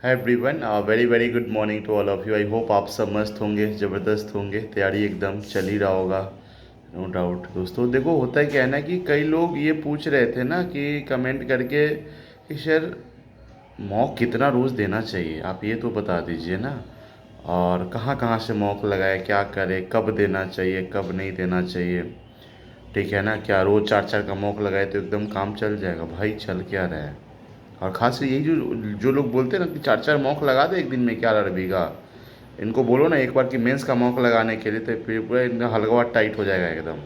Hi everyone, very very good morning to all of you. I hope आप सब मस्त होंगे, ज़बरदस्त होंगे, तैयारी एकदम चल ही रहा होगा। नो डाउट दोस्तों, देखो होता है क्या है ना कि कई लोग ये पूछ रहे थे ना कि कमेंट करके कि सर मॉक कितना रोज़ देना चाहिए, आप ये तो बता दीजिए ना। और कहाँ कहाँ से मॉक लगाए, क्या करे, कब देना चाहिए, कब नहीं देना चाहिए। ठीक है ना, क्या रोज़ चार चार का मॉक लगाए तो एकदम काम चल जाएगा? भाई चल क्या रहा है। और ख़ास यही जो जो लोग बोलते हैं ना कि चार चार मॉक लगा दे एक दिन में क्या अरबी का, इनको बोलो ना एक बार कि मेंस का मॉक लगाने के लिए, तो फिर पूरा इनका हलवा टाइट हो जाएगा एकदम।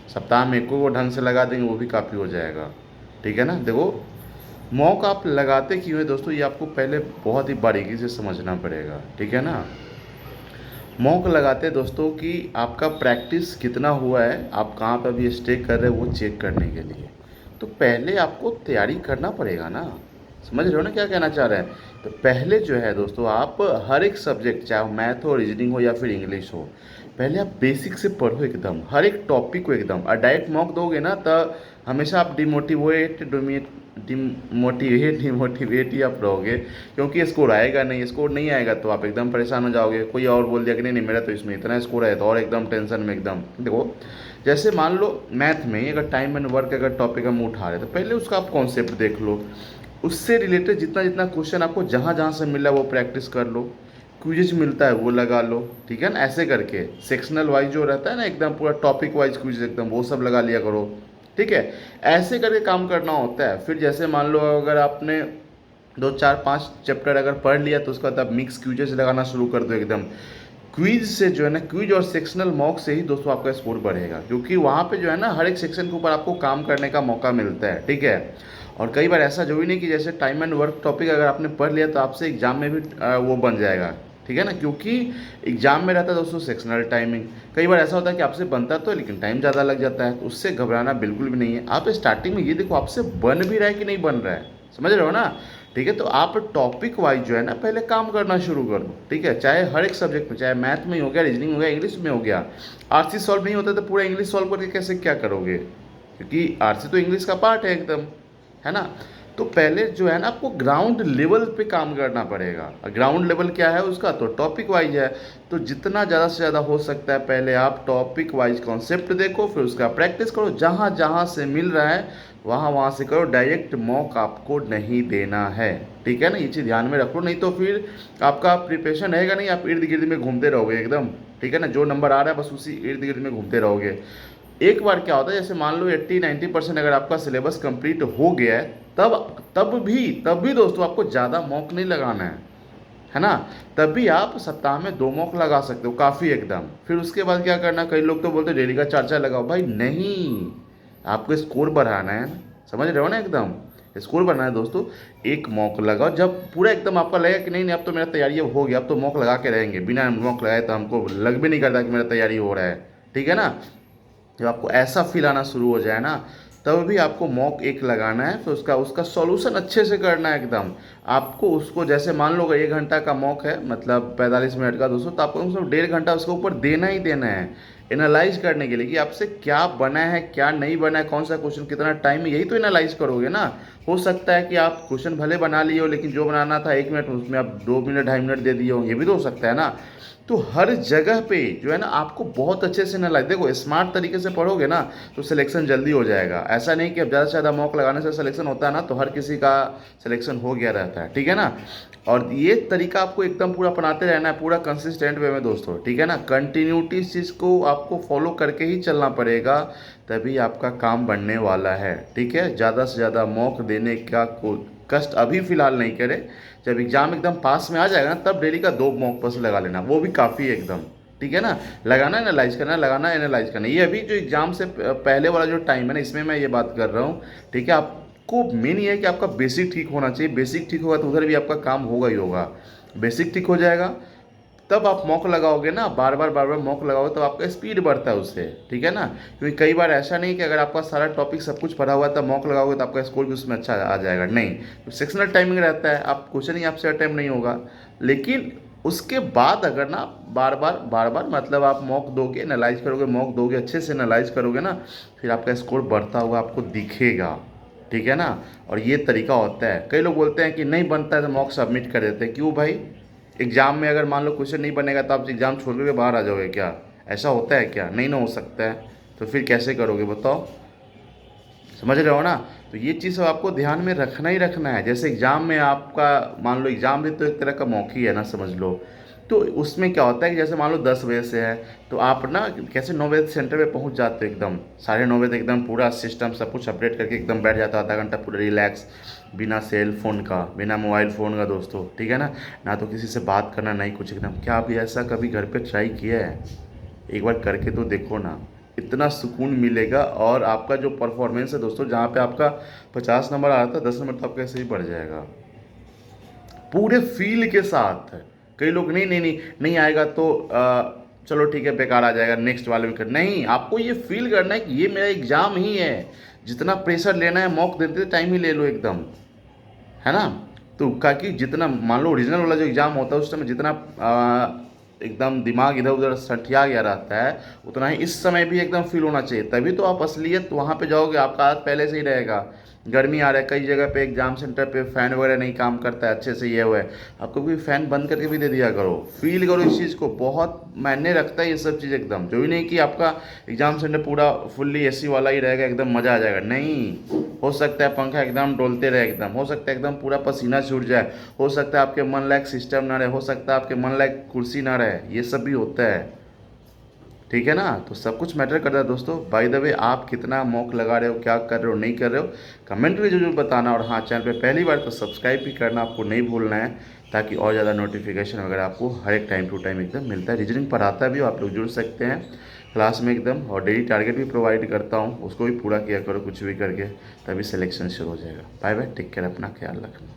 सप्ताह में को वो ढंग से लगा देंगे वो भी काफ़ी हो जाएगा। ठीक है ना, देखो मॉक आप लगाते क्यों है दोस्तों, ये आपको पहले बहुत ही बारीकी से समझना पड़ेगा। ठीक है ना, मॉक लगाते हैं दोस्तों कि आपका प्रैक्टिस कितना हुआ है, आप कहाँ पर अभी स्टे कर रहे हो वो चेक करने के लिए। तो पहले आपको तैयारी करना पड़ेगा ना। समझ रहे हो ना क्या कहना चाह रहे हैं? तो पहले जो है दोस्तों, आप हर एक सब्जेक्ट, चाहे वो मैथ हो, रीजनिंग हो या फिर इंग्लिश हो, पहले आप बेसिक से पढ़ो एकदम, हर एक टॉपिक को एकदम। और डायरेक्ट मॉक दोगे ना तो हमेशा आप डिमोटिवेट ही आप रहोगे, क्योंकि स्कोर आएगा नहीं। स्कोर नहीं आएगा तो आप एकदम परेशान हो जाओगे। कोई और बोल दिया कि नहीं नहीं मेरा तो इसमें इतना स्कोर है, तो और एकदम टेंशन में एकदम। देखो जैसे मान लो मैथ में ही अगर टाइम एंड वर्क अगर टॉपिक हम उठा रहे हैं तो पहले उसका आप कॉन्सेप्ट देख लो, उससे रिलेटेड जितना जितना क्वेश्चन आपको जहाँ जहाँ से मिला वो प्रैक्टिस कर लो, क्विज मिलता है वो लगा लो। ठीक है ना, ऐसे करके सेक्शनल वाइज जो रहता है ना एकदम पूरा टॉपिक वाइज क्विज एकदम वो सब लगा लिया करो। ठीक है, ऐसे करके काम करना होता है। फिर जैसे मान लो अगर आपने दो चार पाँच चैप्टर अगर पढ़ लिया तो उसका तब मिक्स क्विजेस लगाना शुरू कर दो एकदम। क्विज से जो है ना, क्विज और सेक्शनल मॉक से ही दोस्तों आपका स्कोर बढ़ेगा, क्योंकि वहाँ पे जो है ना हर एक सेक्शन के ऊपर आपको काम करने का मौका मिलता है। ठीक है, और कई बार ऐसा जो ही नहीं कि जैसे टाइम एंड वर्क टॉपिक अगर आपने पढ़ लिया तो आपसे एग्जाम में भी वो बन जाएगा। ठीक है ना, क्योंकि एग्जाम में रहता है दोस्तों सेक्शनल टाइमिंग। कई बार ऐसा होता है कि आपसे बनता तो है लेकिन टाइम ज़्यादा लग जाता है, तो उससे घबराना बिल्कुल भी नहीं है। आप स्टार्टिंग में ये देखो आपसे बन भी रहा है कि नहीं बन रहा है, समझ रहे हो ना। ठीक है, तो आप टॉपिक वाइज जो है ना पहले काम करना शुरू कर दो। ठीक है, चाहे हर एक सब्जेक्ट में, चाहे मैथ में हो गया, रीजनिंग हो गया, इंग्लिश में हो गया। आरसी सॉल्व नहीं होता तो पूरा इंग्लिश सॉल्व करके कैसे क्या करोगे, क्योंकि आरसी तो इंग्लिश का पार्ट है एकदम, है ना। तो पहले जो है ना आपको ग्राउंड लेवल पे काम करना पड़ेगा। ग्राउंड लेवल क्या है उसका, तो टॉपिक वाइज है। तो जितना ज़्यादा से ज़्यादा हो सकता है पहले आप टॉपिक वाइज कॉन्सेप्ट देखो, फिर उसका प्रैक्टिस करो, जहाँ जहाँ से मिल रहा है वहाँ वहाँ से करो। डायरेक्ट मॉक आपको नहीं देना है। ठीक है ना, ये चीज़ ध्यान में रखो, नहीं तो फिर आपका प्रिपरेशन रहेगा नहीं, आप इर्द गिर्द में घूमते रहोगे एकदम। ठीक है ना, जो नंबर आ रहा है बस उसी इर्द गिर्द में घूमते रहोगे। एक बार क्या होता है, जैसे मान लो 80-90% अगर आपका सिलेबस कंप्लीट हो गया है, तब भी दोस्तों आपको ज़्यादा मॉक नहीं लगाना है ना। तब भी आप सप्ताह में 2 मॉक लगा सकते हो, काफ़ी एकदम। फिर उसके बाद क्या करना, कई लोग तो बोलते डेली का चार चार लगाओ। भाई नहीं, आपको स्कोर बढ़ाना है, समझ रहे हो ना एकदम। स्कोर बढ़ाना है दोस्तों, एक मॉक लगाओ जब पूरा एकदम आपका लगेगा कि नहीं नहीं अब तो मेरा तैयारी हो गया, अब तो मॉक लगा के रहेंगे, बिना मॉक लगाए तो हमको लग भी नहीं करता कि मेरा तैयारी हो रहा है। ठीक है ना, जब आपको ऐसा फील आना शुरू हो जाए ना, तब भी आपको मॉक एक लगाना है, फिर उसका उसका सॉल्यूशन अच्छे से करना है एकदम। आपको उसको जैसे मान लो 1 घंटा का मॉक है, मतलब 45 मिनट का दोस्तों, तो आपको उसमें 1.5 घंटा उसके ऊपर देना ही देना है एनालाइज करने के लिए कि आपसे क्या बना है क्या नहीं बना है, कौन सा क्वेश्चन कितना टाइम में, यही तो एनालाइज करोगे ना। हो सकता है कि आप क्वेश्चन भले बना लिए हो लेकिन जो बनाना था 1 मिनट उसमें आप 2 मिनट 2.5 मिनट दे दिए हो, ये भी तो हो सकता है ना। तो हर जगह पे जो है ना आपको बहुत अच्छे से एनालाइज, देखो स्मार्ट तरीके से पढ़ोगे ना तो सिलेक्शन जल्दी हो जाएगा। ऐसा नहीं कि अब ज़्यादा से ज़्यादा मॉक लगाने से सिलेक्शन होता है ना, तो हर किसी का सिलेक्शन हो गया रहता है। ठीक है ना, और ये तरीका आपको एकदम पूरा अपनाते रहना है, पूरा कंसिस्टेंट वे में दोस्तों। ठीक है ना, कंटिन्यूटी इस चीज़ को आपको फॉलो करके ही चलना पड़ेगा, तभी आपका काम बनने वाला है। ठीक है, ज़्यादा से ज़्यादा मॉक देने का कष्ट अभी फ़िलहाल नहीं करें। जब एग्ज़ाम एकदम पास में आ जाएगा ना तब डेली का 2 मॉक बस लगा लेना, वो भी काफ़ी है एकदम। ठीक है ना, लगाना एनालाइज करना, लगाना एनालाइज करना, ये अभी जो एग्ज़ाम से पहले वाला जो टाइम है ना इसमें मैं ये बात कर रहा हूँ। ठीक है, आपको मेन ये है कि आपका बेसिक ठीक होना चाहिए। बेसिक ठीक होगा तो उधर भी आपका काम होगा ही होगा। बेसिक ठीक हो जाएगा तब आप मॉक लगाओगे ना, बार बार मॉक लगाओगे तब आपका स्पीड बढ़ता है उससे। ठीक है ना, क्योंकि कई बार ऐसा नहीं कि अगर आपका सारा टॉपिक सब कुछ पढ़ा हुआ है तब मॉक लगाओगे तो आपका स्कोर भी उसमें अच्छा आ जाएगा, नहीं। तो सेक्शनल टाइमिंग रहता है, आप क्वेश्चन ही आपसे अटेम्प्ट नहीं होगा। लेकिन उसके बाद अगर ना बार बार मतलब आप मॉक दोगे, एनालाइज करोगे, मॉक दोगे अच्छे से एनालाइज करोगे ना, फिर आपका स्कोर बढ़ता हुआ आपको दिखेगा। ठीक है ना। और ये तरीका होता है। कई लोग बोलते हैं कि नहीं बनता है तो मॉक सबमिट कर देते हैं। क्यों भाई? एग्ज़ाम में अगर मान लो क्वेश्चन नहीं बनेगा तो आप एग्ज़ाम छोड़ के बाहर आ जाओगे क्या? ऐसा होता है क्या? नहीं ना हो सकता है। तो फिर कैसे करोगे बताओ? समझ रहे हो ना। तो ये चीज़ सब आपको ध्यान में रखना ही रखना है। जैसे एग्ज़ाम में आपका मान लो एग्ज़ाम भी तो एक तरह का मौका ही है ना, समझ लो। तो उसमें क्या होता है कि जैसे मान लो 10 बजे से है तो आप ना कैसे 9 बजे सेंटर पे पहुंच जाते हो एकदम, 9:30 एकदम पूरा सिस्टम सब कुछ अपडेट करके एकदम बैठ जाता हो आधा घंटा पूरा रिलैक्स, बिना सेल फ़ोन का, बिना मोबाइल फ़ोन का दोस्तों, ठीक है ना। ना तो किसी से बात करना, नहीं कुछ एकदम। क्या अभी ऐसा कभी घर पे ट्राई किया है? एक बार करके तो देखो ना, इतना सुकून मिलेगा। और आपका जो परफॉर्मेंस है दोस्तों, जहाँ पे आपका 50 नंबर आ रहा था, 10 नंबर तो आपका ऐसे ही बढ़ जाएगा पूरे फील के साथ। कई लोग नहीं नहीं नहीं नहीं आएगा तो चलो ठीक है बेकार आ जाएगा, नेक्स्ट वाले में कर। नहीं, आपको ये फील करना है कि ये मेरा एग्जाम ही है। जितना प्रेशर लेना है मॉक देते टाइम ही ले लो एकदम, है ना। तो का कि जितना मान लो ओरिजिनल वाला जो एग्ज़ाम होता है उस समय जितना एकदम दिमाग इधर उधर सठिया गया रहता है, उतना ही इस समय भी एकदम फील होना चाहिए। तभी तो आप असलियत वहाँ पे जाओगे। आपका हाथ पहले से ही रहेगा। गर्मी आ रहा है, कई जगह पे एग्जाम सेंटर पे फ़ैन वगैरह नहीं काम करता है अच्छे से, ये हुआ है। आपको भी फ़ैन बंद करके भी दे दिया करो, फील करो इस चीज़ को। बहुत मायने रखता है ये सब चीज़ एकदम। जो ही नहीं कि आपका एग्जाम सेंटर पूरा फुल्ली एसी वाला ही रहेगा, एकदम मज़ा आ जाएगा, नहीं। हो सकता है पंखा एकदम डोलते रहे एकदम, हो सकता है एकदम पूरा पसीना छूट जाए, हो सकता है आपके मन लायक सिस्टम ना रहे, हो सकता है आपके मन लायक कुर्सी ना रहे, ये सब भी होता है, ठीक है ना। तो सब कुछ मैटर करता है दोस्तों। बाय द वे, आप कितना मॉक लगा रहे हो, क्या कर रहे हो, नहीं कर रहे हो, कमेंट में जरूर बताना। और हाँ, चैनल पे पहली बार तो सब्सक्राइब भी करना आपको नहीं भूलना है, ताकि और ज़्यादा नोटिफिकेशन वगैरह आपको हर एक टाइम टू टाइम एकदम मिलता है। रीजनिंग पढ़ाता भी हो, आप लोग जुड़ सकते हैं क्लास में एकदम। और डेली टारगेट भी प्रोवाइड करता हूँ, उसको भी पूरा किया करो कुछ भी करके, तभी सिलेक्शन शुरू हो जाएगा। बाय बाय, टेक केयर, अपना ख्याल रखना।